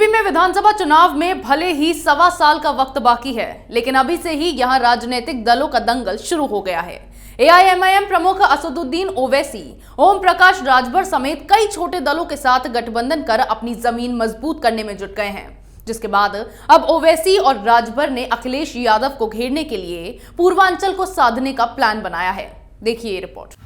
UP में विधानसभा चुनाव में भले ही 1.25 साल का वक्त बाकी है, लेकिन अभी से ही यहां राजनीतिक दलों का दंगल शुरू हो गया है। एआईएमआईएम प्रमुख असदुद्दीन ओवैसी, ओम प्रकाश राजभर समेत कई छोटे दलों के साथ गठबंधन कर अपनी जमीन मजबूत करने में जुट गए हैं, जिसके बाद अब ओवैसी और राजभर ने अखिलेश यादव को घेरने के लिए पूर्वांचल को साधने का प्लान बनाया है। देखिए ये रिपोर्ट।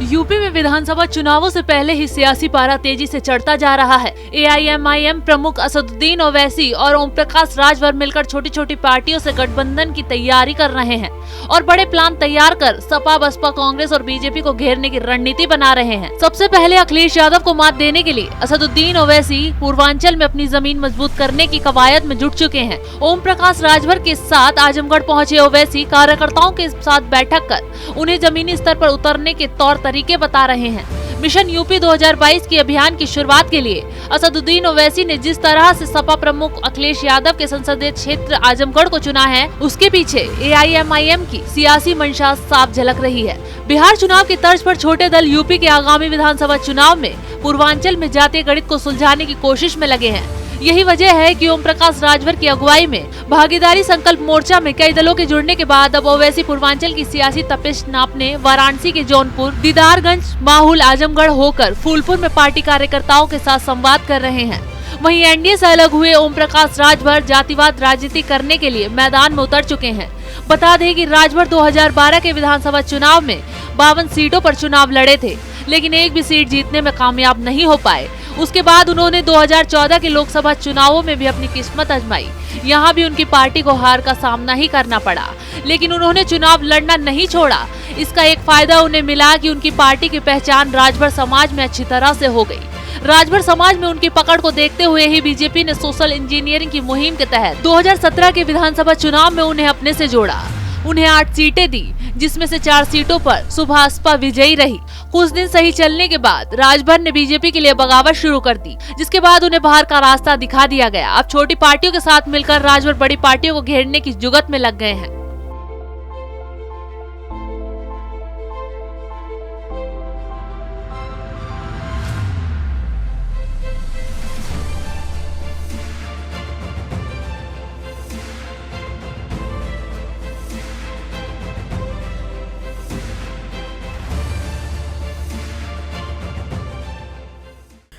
यूपी में विधानसभा चुनावों से पहले ही सियासी पारा तेजी से चढ़ता जा रहा है। एआईएमआईएम प्रमुख असदुद्दीन ओवैसी और ओम प्रकाश राजभर मिलकर छोटी छोटी पार्टियों से गठबंधन की तैयारी कर रहे हैं और बड़े प्लान तैयार कर सपा, बसपा, कांग्रेस और बीजेपी को घेरने की रणनीति बना रहे हैं। सबसे पहले अखिलेश यादव को मात देने के लिए असदुद्दीन ओवैसी पूर्वांचल में अपनी जमीन मजबूत करने की कवायद में जुट चुके हैं। ओम प्रकाश राजभर के साथ आजमगढ़ पहुंचे ओवैसी कार्यकर्ताओं के साथ बैठक कर उन्हें जमीनी स्तर पर उतरने के तौर तरीके बता रहे हैं। मिशन यूपी 2022 की अभियान की शुरुआत के लिए असदुद्दीन ओवैसी ने जिस तरह से सपा प्रमुख अखिलेश यादव के संसदीय क्षेत्र आजमगढ़ को चुना है, उसके पीछे एआईएमआईएम की सियासी मंशा साफ झलक रही है। बिहार चुनाव की तर्ज पर छोटे दल यूपी के आगामी विधानसभा चुनाव में पूर्वांचल में जातीय गणित को सुलझाने की कोशिश में लगे हैं। यही वजह है कि ओम प्रकाश राजभर की अगुवाई में भागीदारी संकल्प मोर्चा में कई दलों के जुड़ने के बाद अब ओवैसी पूर्वांचल की सियासी तपिश नापने वाराणसी के जौनपुर, दीदारगंज, माहुल, आजमगढ़ होकर फूलपुर में पार्टी कार्यकर्ताओं के साथ संवाद कर रहे हैं। वहीं एनडीए से अलग हुए ओम प्रकाश राजभर जातिवाद राजनीति करने के लिए मैदान में उतर चुके हैं। बता दें कि राजभर 2012 के विधानसभा चुनाव में 52 सीटों पर चुनाव लड़े थे, लेकिन एक भी सीट जीतने में कामयाब नहीं हो पाए। उसके बाद उन्होंने 2014 के लोकसभा चुनावों में भी अपनी किस्मत आजमाई। यहाँ भी उनकी पार्टी को हार का सामना ही करना पड़ा, लेकिन उन्होंने चुनाव लड़ना नहीं छोड़ा। इसका एक फायदा उन्हें मिला कि उनकी पार्टी की पहचान राजभर समाज में अच्छी तरह से हो गई। राजभर समाज में उनकी पकड़ को देखते हुए ही बीजेपी ने सोशल इंजीनियरिंग की मुहिम के तहत 2017 के विधानसभा चुनाव में उन्हें अपने से जोड़ा। उन्हें 8 सीटें दी, जिसमें से 4 सीटों पर सुभाषपा विजयी रही। कुछ दिन सही चलने के बाद राजभर ने बीजेपी के लिए बगावत शुरू कर दी, जिसके बाद उन्हें बाहर का रास्ता दिखा दिया गया। अब छोटी पार्टियों के साथ मिलकर राजभर बड़ी पार्टियों को घेरने की जुगत में लग गए हैं।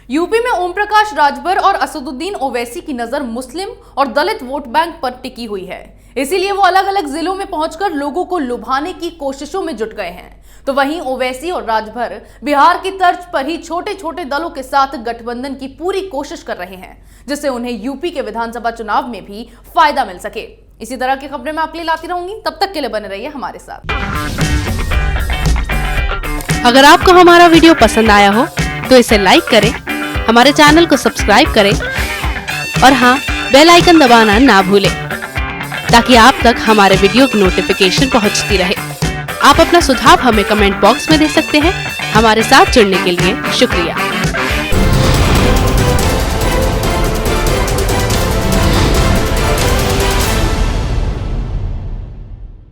यूपी में ओम प्रकाश राजभर और असदुद्दीन ओवैसी की नजर मुस्लिम और दलित वोट बैंक पर टिकी हुई है, इसीलिए वो अलग अलग जिलों में पहुंचकर लोगों को लुभाने की कोशिशों में जुट गए हैं। तो वहीं ओवैसी और राजभर बिहार की तर्ज पर ही छोटे छोटे दलों के साथ गठबंधन की पूरी कोशिश कर रहे हैं, जिससे उन्हें यूपी के विधानसभा चुनाव में भी फायदा मिल सके। इसी तरह की खबरें मैं आपके लिए लाती रहूंगी, तब तक के लिए बने रहिए हमारे साथ। अगर आपको हमारा वीडियो पसंद आया हो तो इसे लाइक करें, हमारे चैनल को सब्सक्राइब करें और हाँ, बेल आइकन दबाना ना भूलें, ताकि आप तक हमारे वीडियो की नोटिफिकेशन पहुंचती रहे। आप अपना सुझाव हमें कमेंट बॉक्स में दे सकते हैं। हमारे साथ जुड़ने के लिए शुक्रिया।